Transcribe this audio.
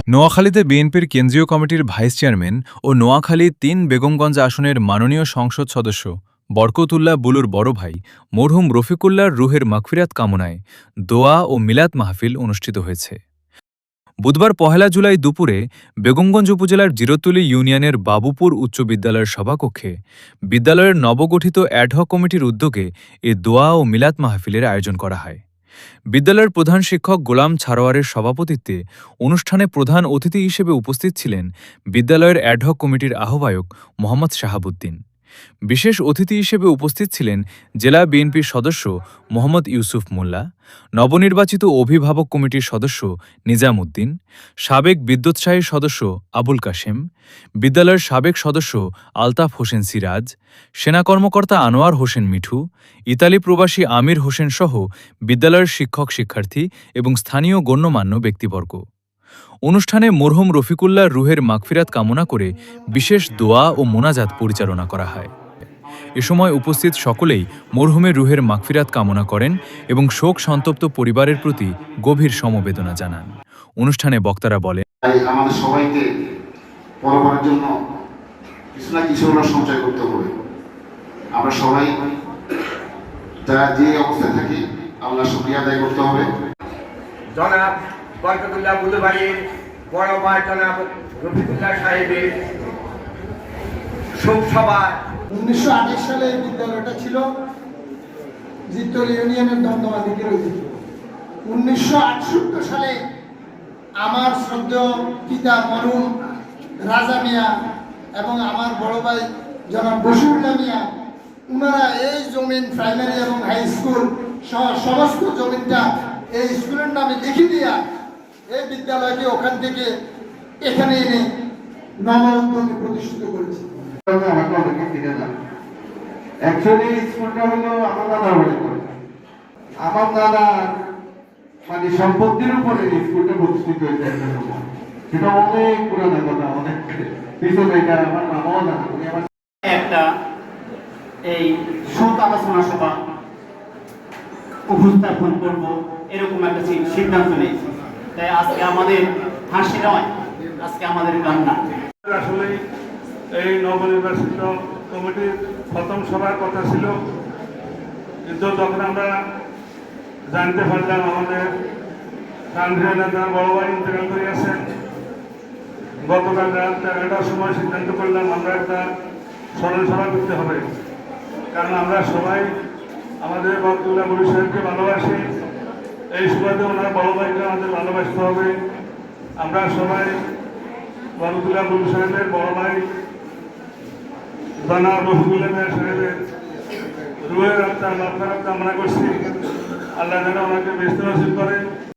নোয়াখালীতে বিএনপির কেন্দ্রীয় কমিটির ভাইস চেয়ারম্যান ও নোয়াখালী ৩ বেগমগঞ্জ আসনের মাননীয় সংসদ সদস্য বরকতুল্লাহ বুলুর বড় ভাই মরহুম রফিকুল্লাহর রুহের মাগফিরাত কামনায় দোয়া ও মিলাদ মাহফিল অনুষ্ঠিত হয়েছে। বুধবার ১ জুলাই দুপুরে বেগমগঞ্জ উপজেলার জিরতুলি ইউনিয়নের বাবুপুর উচ্চ বিদ্যালয়ের সভাকক্ষে বিদ্যালয়ের নবগঠিত অ্যাডহক কমিটির উদ্যোগে এ দোয়া ও মিলাদ মাহফিলের আয়োজন করা হয়। বিদ্যালয়ের প্রধান শিক্ষক গোলাম ছারোয়ারের সভাপতিত্বে অনুষ্ঠানে প্রধান অতিথি হিসেবে উপস্থিত ছিলেন বিদ্যালয়ের অ্যাডহক কমিটির আহ্বায়ক মোহাম্মদ শাহাবুদ্দিন। বিশেষ অতিথি হিসেবে উপস্থিত ছিলেন জেলা বিএনপির সদস্য মোহাম্মদ ইউসুফ মোল্লা, নবনির্বাচিত অভিভাবক কমিটির সদস্য নিজাম উদ্দিন, সাবেক বিদ্যোৎসাহী সদস্য আবুল কাশেম, বিদ্যালয়ের সাবেক সদস্য আলতাফ হোসেন সিরাজ, সেনা কর্মকর্তা আনোয়ার হোসেন মিঠু, ইতালি প্রবাসী আমির হোসেন সহ বিদ্যালয়ের শিক্ষক শিক্ষার্থী এবং স্থানীয় গণ্যমান্য ব্যক্তিবর্গ। অনুষ্ঠানে মরহুম রফিকুল্লাহর রুহের মাগফিরাত কামনা করে বিশেষ দোয়া ও মোনাজাত পরিচালনা করা হয়। এ সময় উপস্থিত সকলেই মরহুমের রুহের মাগফিরাত কামনা করেন এবং শোক সন্তপ্ত পরিবারের প্রতি গভীর সমবেদনা জানান। অনুষ্ঠানে বক্তারা বলেন, আমাদের সবাইকে পরপরের জন্য কিছু না কিছু সঞ্চয় করতে হবে। আমরা সবাই যারা যে অবস্থায় থাকি আল্লাহ শুকরিয়া আদায় করতে হবে। জনাব বরকতুল্লাহ বুলু ভাইয়ের বড় ভাই জনাব রফিকুল্লাহ সাহেবের শোক সভায় 1928 সালে এই বিদ্যালয়টা ছিল জিরতুলি ইউনিয়নের দমদমাদিকের অধীনে। 1968 সালে আমার শ্রদ্ধেয় পিতা মরহুম রাজা মিয়া এবং আমার বড় ভাই জনাব বশিরুল্লাহ মিয়া ওনারা এই জমিন প্রাইমারি এবং হাই স্কুল সহ সমস্ত জমিনটা এই স্কুলের নামে লিখে দিয়া এই বিদ্যালয়কে ওখান থেকে এখানে এনে নবউদ্যোগে প্রতিষ্ঠিত করেছে। অ্যাকচুয়ালি স্কুলটা হলো আমার দাদার বাড়ি করে। আমার দাদা মানে সম্পত্তির উপরে স্কুলটা প্রতিষ্ঠিত হয়েছে একটা সময়। সেটা অনেক পুরানো কথা, অনেক পিছনে। এটা আমার মামাও জানে। উনি আমার একটা এই শোক আলোচনা সভা উপস্থাপন করবো এরকম একটা সিদ্ধান্ত নিয়েছি। তাই আজকে আমাদের হাসি নয়, আজকে আমাদের কান্না। আসলে এই নবনির্বাচিত কমিটির প্রথম সভার কথা ছিল, কিন্তু যখন আমরা জানতে পারলাম আমাদের কান্দ্রীয় নেতার বড় ভাই ইন্তেকাল করে আছেন, গতকাল রাত 11টার সময় সিদ্ধান্ত করলাম আমরা একটা স্মরণ সভা করতে হবে। কারণ আমরা সবাই আমাদের বরকতুল্লাহ বুলু সাহেবকে ভালোবাসি, এই সুবাদে ওনার বড় ভাইকে আমাদের ভালোবাসতে হবে। আমরা সবাই বরকতুল্লাহ বুলু সাহেবের বড় ভাই জনাব রফিকুল্লাহ সাহেবের রুহের আত্মার মাগফিরাত কামনা করছি। আল্লাহ যেন ওনাকে বেহেশত নসিব করে।